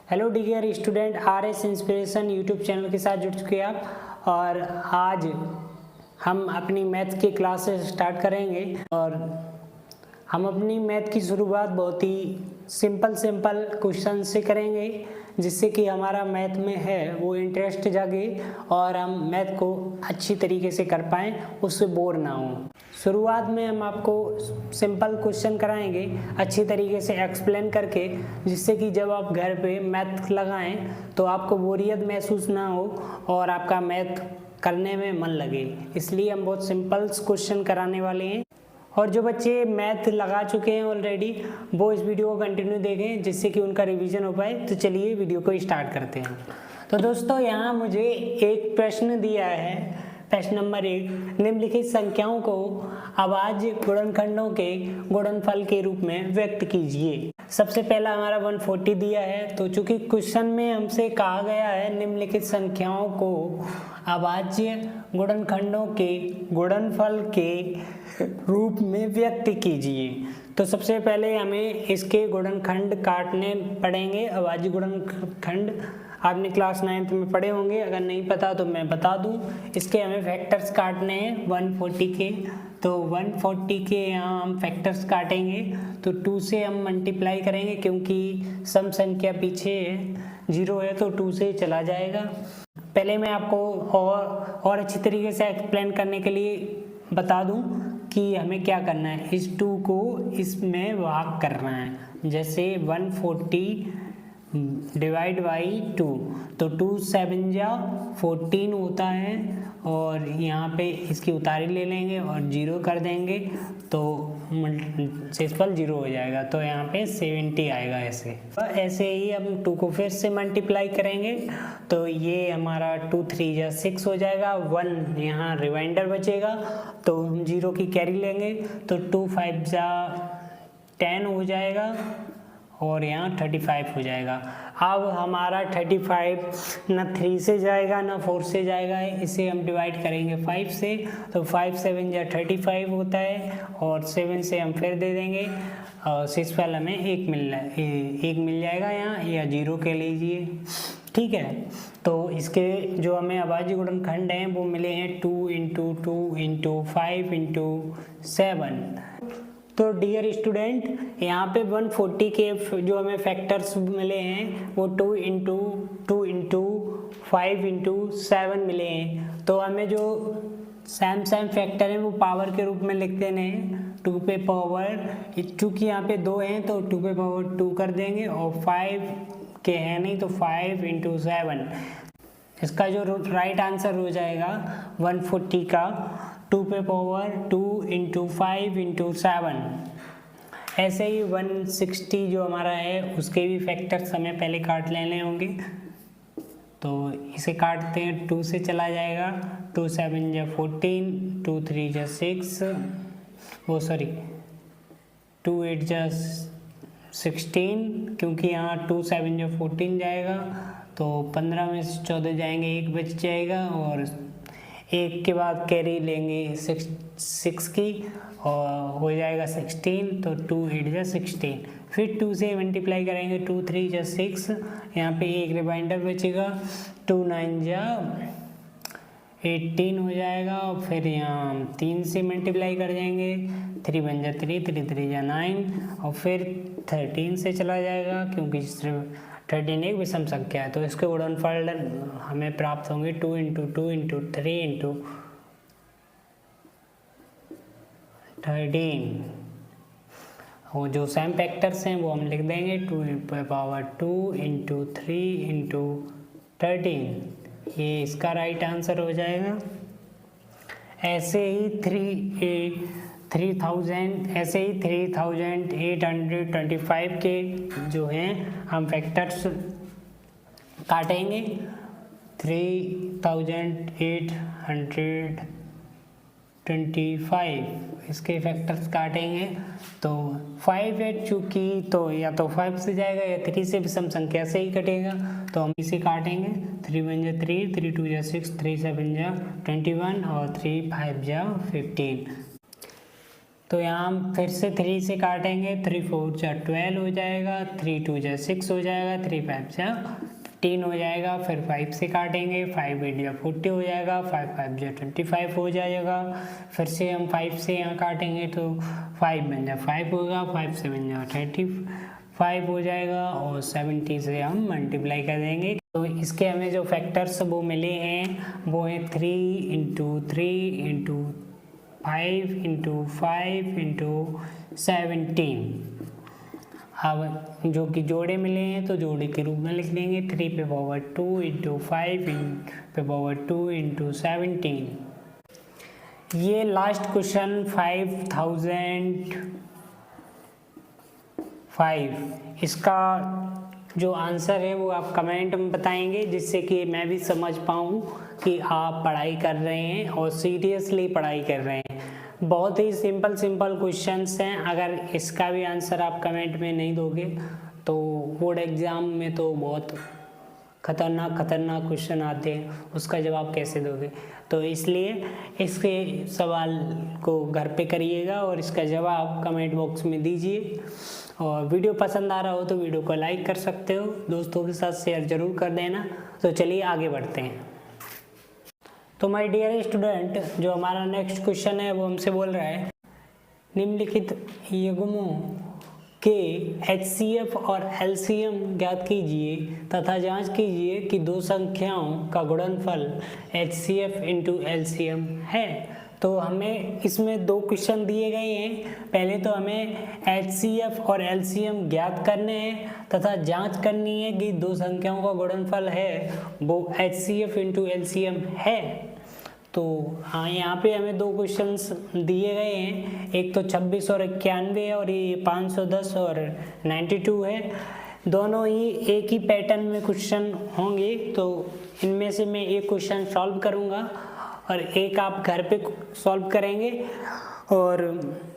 Hello dear student, RS inspiration YouTube channel के साथ जुड़ चुके हैं आप। और आज हम अपनी मैथ की क्लासेस स्टार्ट करेंगे और हम अपनी मैथ की शुरुआत बहुत ही सिंपल क्वेश्चन से करेंगे, जिससे कि हमारा मैथ में है वो इंटरेस्ट जागे और हम मैथ को अच्छी तरीके से कर पाएँ, उससे बोर ना हो। शुरुआत में हम आपको सिंपल क्वेश्चन कराएंगे अच्छी तरीके से एक्सप्लेन करके, जिससे कि जब आप घर पे मैथ लगाएं तो आपको बोरियत महसूस ना हो और आपका मैथ करने में मन लगे। इसलिए हम बहुत सिंपल क्वेश्चन कराने वाले हैं और जो बच्चे मैथ लगा चुके हैं ऑलरेडी वो इस वीडियो को कंटिन्यू देखें, जिससे कि उनका रिवीजन हो पाए। तो चलिए वीडियो को स्टार्ट करते हैं। तो दोस्तों, यहाँ मुझे एक प्रश्न दिया है। प्रश्न नंबर 1, निम्नलिखित संख्याओं को अभाज्य गुणनखंडों के गुणनफल के रूप में व्यक्त कीजिए। सबसे पहला हमारा 140 दिया है, तो चूंकि क्वेश्चन में हमसे कहा गया है निम्नलिखित संख्याओं को अभाज्य गुणनखंडों के गुणनफल के रूप में व्यक्त कीजिए, तो सबसे पहले हमें इसके गुणनखंड काटने पड़ेंगे। अभाज्य गुणनखंड आपने क्लास 9th में पढ़े होंगे, अगर नहीं पता तो मैं बता दूं। इसके हमें फैक्टर्स काटने हैं 140 के, तो 140 के यहाँ हम फैक्टर्स काटेंगे। तो 2 से हम मल्टीप्लाई करेंगे, क्योंकि सम संख्या पीछे है, 0 है तो 2 से चला जाएगा। पहले मैं आपको और अच्छी तरीके से एक्सप्लेन करने के लिए बता दूं कि हमें क्या करना है। इस 2 को इसमें भाग करना है। जैसे 140 डिवाइड बाई 2, तो 2 7 जा 14 होता है, और यहाँ पे इसकी उतारी ले लेंगे और 0 कर देंगे तो शेषफल 0 हो जाएगा। तो यहाँ पे 70 आएगा। ऐसे ही हम 2 को फिर से मल्टीप्लाई करेंगे, तो ये हमारा 2 3 जा 6 हो जाएगा। 1 यहाँ रिमाइंडर बचेगा, तो हम 0 की कैरी लेंगे, तो 2 5 जा 10 हो जाएगा और यहाँ 35 हो जाएगा। अब हमारा 35 ना 3 से जाएगा ना 4 से जाएगा, इसे हम डिवाइड करेंगे 5 से, तो 5 7 या 35 होता है, और 7 से हम फिर दे देंगे और शेषफल हमें 1 मिल जाएगा यहाँ, या 0 के लीजिए। ठीक है, तो इसके जो हमें अभाज्य गुणनखंड हैं वो मिले हैं 2 × 2 × 5 × 7। तो डियर स्टूडेंट, यहाँ पे 140 के जो हमें फैक्टर्स मिले हैं वो 2 × 2 × 5 × 7 मिले हैं। तो हमें जो सेम फैक्टर हैं वो पावर के रूप में लिख देने हैं। 2 पे पावर, चूँकि यहाँ पे 2 हैं तो 2 पे पावर 2 कर देंगे, और 5 के हैं नहीं तो 5 × 7। इसका जो राइट आंसर हो जाएगा 140 का 2 पे पावर 2 × 5 × 7। ऐसे ही 160 जो हमारा है उसके भी फैक्टर्स हमें पहले काट लेने होंगे, तो इसे काटते हैं। 2 से चला जाएगा, 2 7 जा 14, 2 3 जा 6, 2 8 जा 16, क्योंकि यहाँ 2 7 जा 14 जाएगा, तो 15 में से 14 जाएंगे, 1 बच जाएगा, और 1 के बाद कैरी लेंगे 6 की और हो जाएगा 16, तो 2 8 जा 16। फिर 2 से मल्टीप्लाई करेंगे, 2 3 जा 6, यहाँ पे एक रिमाइंडर बचेगा, 2 9 जा 18 हो जाएगा, और फिर यहाँ 3 से मल्टीप्लाई कर जाएंगे, 3 1 जा 3, 3 3 जा 9, और फिर 13 से चला जाएगा, क्योंकि 13 एक विषम संख्या है, तो इसके गुणनफल हमें प्राप्त होंगे 2 × 2 × 3 × 13। और जो सेम फैक्टर्स हैं वो हम लिख देंगे 2 पे पावर 2 × 3 × 13। ये इसका राइट आंसर हो जाएगा। ऐसे ही 3825 के जो हैं हम फैक्टर्स काटेंगे। 3825 इसके फैक्टर्स काटेंगे, तो 5 है चूँकि, तो या तो 5 से जाएगा या 3 से विषम संख्या से ही कटेगा, तो हम इसे काटेंगे। 3 1 जा 3, 3 2 जा 6, 3 7 जा 21, और 3 5 जा 15। तो यहाँ हम फिर से 3 से काटेंगे, 3 4 जा 12 हो जाएगा, 3 2 जा 6 हो जाएगा, 3 5 जा 15 हो जाएगा। फिर 5 से काटेंगे, 5 8 जा 40 हो जाएगा, 5 5 जा 25 हो जाएगा। फिर से हम 5 से यहाँ काटेंगे तो 5 बन जा 5 होगा, 5 से बन जा 35 हो जाएगा और 70 से हम मल्टीप्लाई कर देंगे। तो इसके हमें जो फैक्टर्स वो मिले हैं वो है 3 इंटू 3 इंटू 5 इंटू 5 इंटू 17। अब जो कि जोड़े मिले हैं तो जोड़े के रूप में लिख देंगे, 3 पे पावर 2 इंटू 5 पे पावर 2 इंटू 17। ये लास्ट क्वेश्चन 5005, इसका जो आंसर है वो आप कमेंट में बताएंगे, जिससे कि मैं भी समझ पाऊँ कि आप पढ़ाई कर रहे हैं और सीरियसली पढ़ाई कर रहे हैं। बहुत ही सिंपल क्वेश्चंस हैं। अगर इसका भी आंसर आप कमेंट में नहीं दोगे तो बोर्ड एग्ज़ाम में तो बहुत खतरनाक क्वेश्चन आते हैं, उसका जवाब कैसे दोगे। तो इसलिए इसके सवाल को घर पे करिएगा और इसका जवाब कमेंट बॉक्स में दीजिए। और वीडियो पसंद आ रहा हो तो वीडियो को लाइक कर सकते हो, दोस्तों के साथ शेयर ज़रूर कर देना। तो चलिए आगे बढ़ते हैं। तो माय डियर स्टूडेंट, जो हमारा नेक्स्ट क्वेश्चन है वो हमसे बोल रहा है, निम्नलिखित युग्मों के HCF और LCM ज्ञात कीजिए तथा जांच कीजिए कि दो संख्याओं का गुणनफल HCF इंटू LCM है। तो हमें इसमें दो क्वेश्चन दिए गए हैं। पहले तो हमें HCF और LCM ज्ञात करने हैं तथा जांच करनी है कि दो संख्याओं का गुणनफल है वो HCF इंटू LCM है। तो हाँ, यहाँ पे हमें दो क्वेश्चंस दिए गए हैं, एक तो 26 और 91 है और ये 510 और 92 है। दोनों ही एक ही पैटर्न में क्वेश्चन होंगे, तो इनमें से मैं एक क्वेश्चन सॉल्व करूँगा और एक आप घर पे सॉल्व करेंगे। और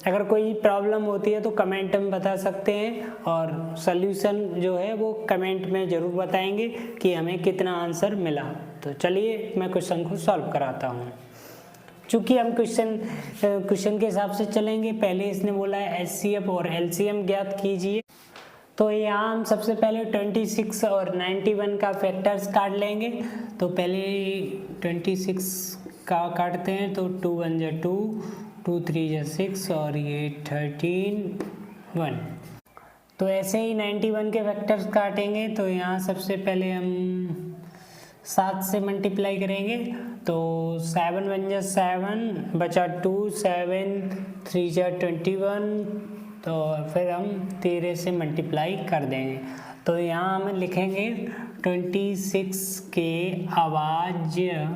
अगर कोई प्रॉब्लम होती है तो कमेंट में बता सकते हैं और सल्यूशन जो है वो कमेंट में ज़रूर बताएंगे कि हमें कितना आंसर मिला। तो चलिए मैं क्वेश्चन को सॉल्व कराता हूँ। चूँकि हम क्वेश्चन के हिसाब से चलेंगे, पहले इसने बोला है HCF और LCM ज्ञात कीजिए। तो यहाँ हम सबसे पहले 26 और 91 का फैक्टर्स काट लेंगे। तो पहले 26 का काटते हैं, तो 2 1 जा 2, 2 3 जा 6 और ये 13 1। तो ऐसे ही 91 के फैक्टर्स काटेंगे। तो यहाँ सबसे पहले हम 7 से मल्टीप्लाई करेंगे, तो 7 1 जा 7 बचा 2, 7 3 जा 21, तो फिर हम 13 से मल्टीप्लाई कर देंगे। तो यहाँ हम लिखेंगे 26 के अभाज्य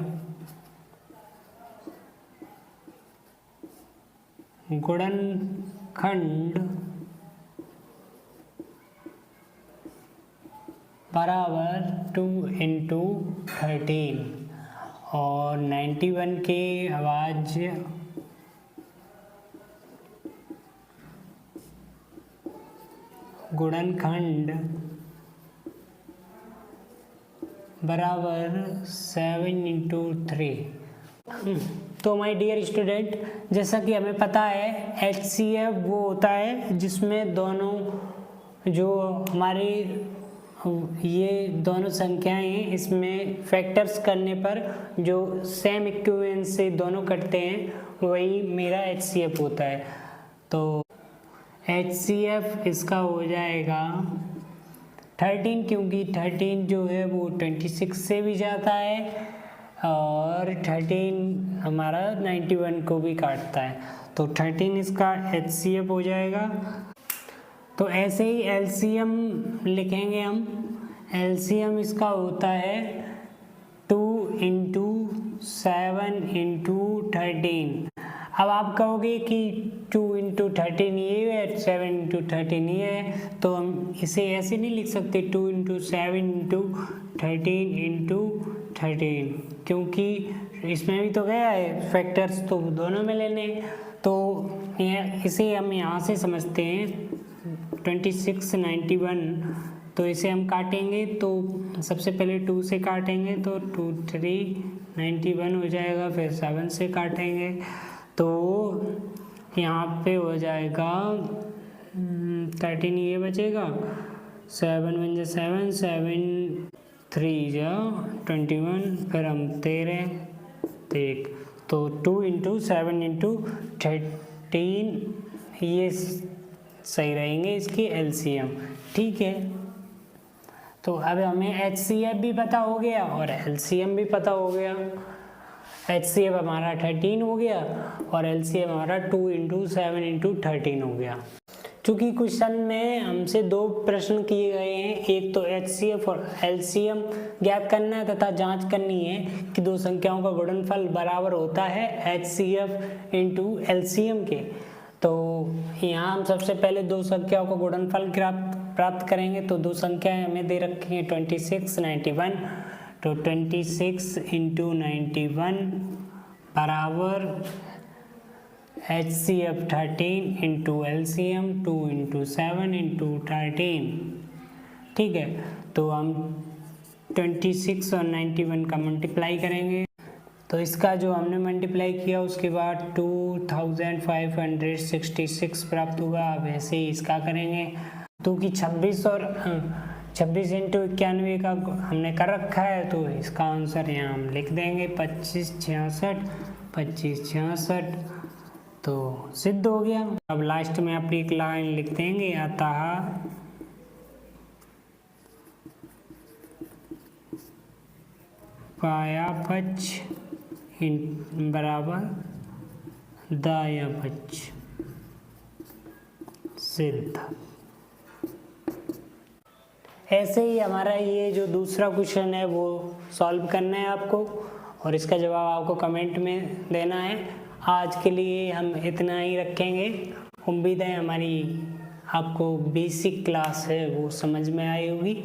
गुणनखंड बराबर 2 इंटू 13 और 91 के अभाज्य गुणनखंड बराबर 7 इंटू 3। तो माय डियर स्टूडेंट, जैसा कि हमें पता है HCF वो होता है जिसमें दोनों जो हमारे ये दोनों संख्याएं हैं, इसमें फैक्टर्स करने पर जो सेम इक्विवेलेंस से दोनों कटते हैं वही मेरा HCF होता है। तो HCF इसका हो जाएगा 13, क्योंकि 13 जो है वो 26 से भी जाता है और 13 हमारा 91 को भी काटता है। तो 13 इसका HCF हो जाएगा। तो ऐसे ही LCM लिखेंगे हम। LCM इसका होता है 2 इंटू 7 इंटू 13। अब आप कहोगे कि 2 इंटू 13 ये है, 7 इंटू 13 ये है, तो हम इसे ऐसे नहीं लिख सकते 2 इंटू 7 इंटू 13 इंटू 13, क्योंकि इसमें भी तो गया है फैक्टर्स, तो दोनों में लेने। तो इसे हम यहाँ से समझते हैं 26 91, तो इसे हम काटेंगे। तो सबसे पहले 2 से काटेंगे तो 2 3 91 हो जाएगा, फिर 7 से काटेंगे तो यहाँ पे हो जाएगा 13, ये बचेगा 7 1 जा 7, 7 3 जा 21, फिर हम 13 देख, तो 2 × 7 × 13 ये सही रहेंगे इसकी LCM। ठीक है, तो अब हमें HCF भी पता हो गया और LCM भी पता हो गया। HCF हमारा 13 हो गया और LCM हमारा 2 × 7 × 13 हो गया। चूँकि क्वेश्चन में हमसे 2 प्रश्न किए गए हैं, एक तो HCF और LCM ज्ञात करना है तथा जांच करनी है कि 2 संख्याओं का गुणनफल बराबर होता है HCF × LCM के। तो यहाँ हम सबसे पहले 2 संख्याओं का गुणनफल प्राप्त करेंगे। तो 2 संख्याएं हमें दे रखी हैं 26 91, तो 26 × 91 बराबर HCF 13 × LCM 2 × 7 × 13। ठीक है, तो हम 26 और 91 का मल्टीप्लाई करेंगे। तो इसका जो हमने मल्टीप्लाई किया उसके बाद 2566 प्राप्त हुआ। अब ऐसे ही इसका करेंगे, क्योंकि 26 और 26 × 91 का हमने कर रखा है, तो इसका आंसर यहाँ हम लिख देंगे 2566, तो सिद्ध हो गया। अब लास्ट में अपनी एक लाइन लिख देंगे, अतः बायां पक्ष बराबर दायां पक्ष सिद्ध। ऐसे ही हमारा ये जो दूसरा क्वेश्चन है वो सॉल्व करना है आपको, और इसका जवाब आपको कमेंट में देना है। आज के लिए हम इतना ही रखेंगे। उम्मीद है हमारी आपको बेसिक क्लास है वो समझ में आई होगी।